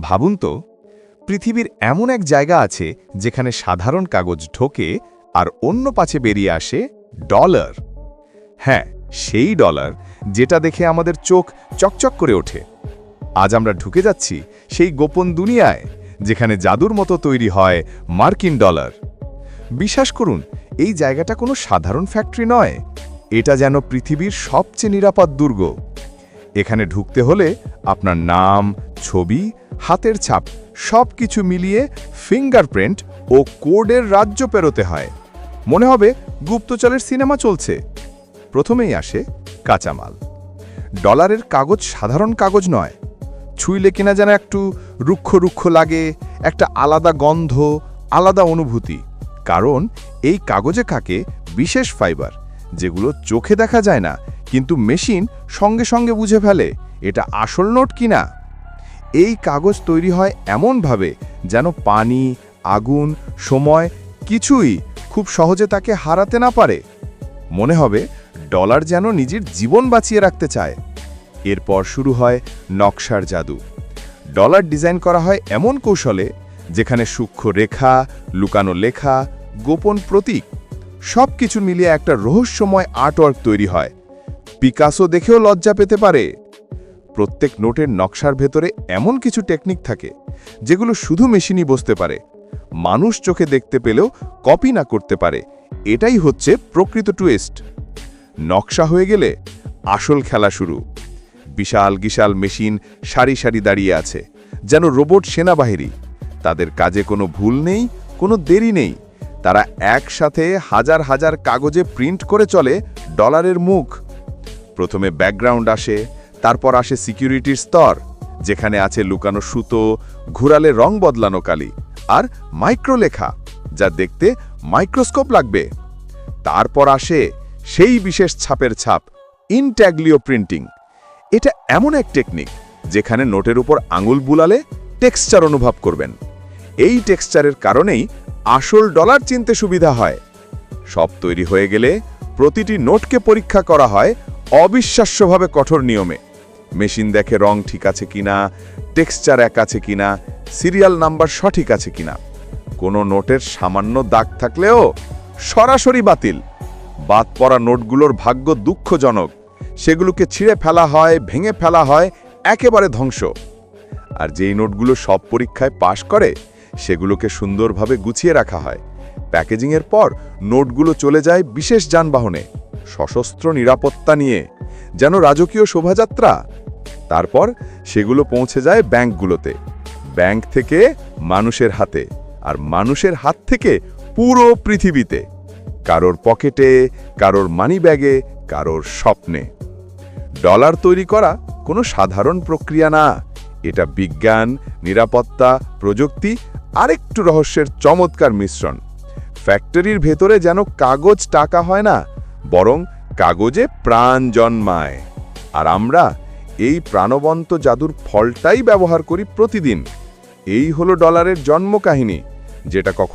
ভাবুন তো, পৃথিবীর এমন এক জায়গা আছে যেখানে সাধারণ কাগজ ঢোকে আর অন্য পাশে বেরিয়ে আসে ডলার। হ্যাঁ, সেই ডলার যেটা দেখে আমাদের চোখ চকচক করে ওঠে। আজ আমরা ঢুকে যাচ্ছি সেই গোপন দুনিয়ায়, যেখানে জাদুর মতো তৈরি হয় মার্কিন ডলার। বিশ্বাস করুন, এই জায়গাটা কোনো সাধারণ ফ্যাক্টরি নয়, এটা যেন পৃথিবীর সবচেয়ে নিরাপদ দুর্গ। এখানে ঢুকতে হলে আপনার নাম, ছবি, হাতের ছাপ সব কিছু মিলিয়ে ফিঙ্গারপ্রিন্ট ও কোডের রাজ্য পেরোতে হয়। মনে হবে গুপ্তচরের সিনেমা চলছে। প্রথমেই আসে কাঁচামাল। ডলারের কাগজ সাধারণ কাগজ নয়। ছুঁইলে কিনা যেন একটু রুক্ষ রুক্ষ লাগে, একটা আলাদা গন্ধ, আলাদা অনুভূতি। কারণ এই কাগজে থাকে বিশেষ ফাইবার, যেগুলো চোখে দেখা যায় না, কিন্তু মেশিন সঙ্গে সঙ্গে বুঝে ফেলে এটা আসল নোট কিনা। এই কাগজ তৈরি হয় এমনভাবে যেন পানি, আগুন, সময় কিছুই খুব সহজে তাকে হারাতে না পারে। মনে হবে ডলার যেন নিজের জীবন বাঁচিয়ে রাখতে চায়। এরপর শুরু হয় নকশার জাদু। ডলার ডিজাইন করা হয় এমন কৌশলে যেখানে সূক্ষ্ম রেখা, লুকানো লেখা, গোপন প্রতীক সব কিছু মিলিয়ে একটা রহস্যময় আর্টওয়ার্ক তৈরি হয়। পিকাসো দেখেও লজ্জা পেতে পারে। প্রত্যেক নোটের নকশার ভেতরে এমন কিছু টেকনিক থাকে যেগুলো শুধু মেশিনই বুঝতে পারে, মানুষ চোখে দেখতে পেলেও কপি না করতে পারে। এটাই হচ্ছে প্রকৃত টুইস্ট। নকশা হয়ে গেলে আসল খেলা শুরু। বিশাল বিশাল মেশিন সারি সারি দাঁড়িয়ে আছে, যেন রোবট সেনাবাহিনী। তাদের কাজে কোনো ভুল নেই, কোনো দেরি নেই। তারা একসাথে হাজার হাজার কাগজে প্রিন্ট করে চলে ডলারের মুখ। প্রথমে ব্যাকগ্রাউন্ড আসে, তারপর আসে সিকিউরিটির স্তর, যেখানে আছে লুকানো সুতো, ঘুরালে রং বদলানো কালি, আর মাইক্রোলেখা, যা দেখতে মাইক্রোস্কোপ লাগবে। তারপর আসে সেই বিশেষ ছাপের ছাপ, ইনট্যাগলিও প্রিন্টিং। এটা এমন এক টেকনিক যেখানে নোটের উপর আঙুল বুলালে টেক্সচার অনুভব করবেন। এই টেক্সচারের কারণেই আসল ডলার চিনতে সুবিধা হয়। সব তৈরি হয়ে গেলে প্রতিটি নোটকে পরীক্ষা করা হয় অবিশ্বাস্যভাবে কঠোর নিয়মে। মেশিন দেখে রং ঠিক আছে কিনা, টেক্সচার এক আছে কিনা, সিরিয়াল নাম্বার সঠিক আছে কিনা। কোনো নোটের সামান্য দাগ থাকলেও সরাসরি বাতিল। বাদ পড়া নোটগুলোর ভাগ্য দুঃখজনক। সেগুলোকে ছিঁড়ে ফেলা হয়, ভেঙে ফেলা হয়, একেবারে ধ্বংস। আর যেই নোটগুলো সব পরীক্ষায় পাশ করে, সেগুলোকে সুন্দরভাবে গুছিয়ে রাখা হয়। প্যাকেজিংয়ের পর নোটগুলো চলে যায় বিশেষ যানবাহনে, সশস্ত্র নিরাপত্তা নিয়ে, যেন রাজকীয় শোভাযাত্রা। তারপর সেগুলো পৌঁছে যায় ব্যাংকগুলোতে, ব্যাংক থেকে মানুষের হাতে, আর মানুষের হাত থেকে পুরো পৃথিবীতে। কারোর পকেটে, কারোর মানিব্যাগে, কারোর স্বপ্নে। ডলার তৈরি করা কোনো সাধারণ প্রক্রিয়া না। এটা বিজ্ঞান, নিরাপত্তা, প্রযুক্তি আর একটু রহস্যের চমৎকার মিশ্রণ। ফ্যাক্টরির ভেতরে যেন কাগজ টাকা হয় না, বরং কাগজে প্রাণ জন্মায়। আর আমরা এই প্রাণবন্ত জাদুর ফলটাই ব্যবহার করি প্রতিদিন। এই হলো ডলারের জন্মকাহিনী, যেটা কখনো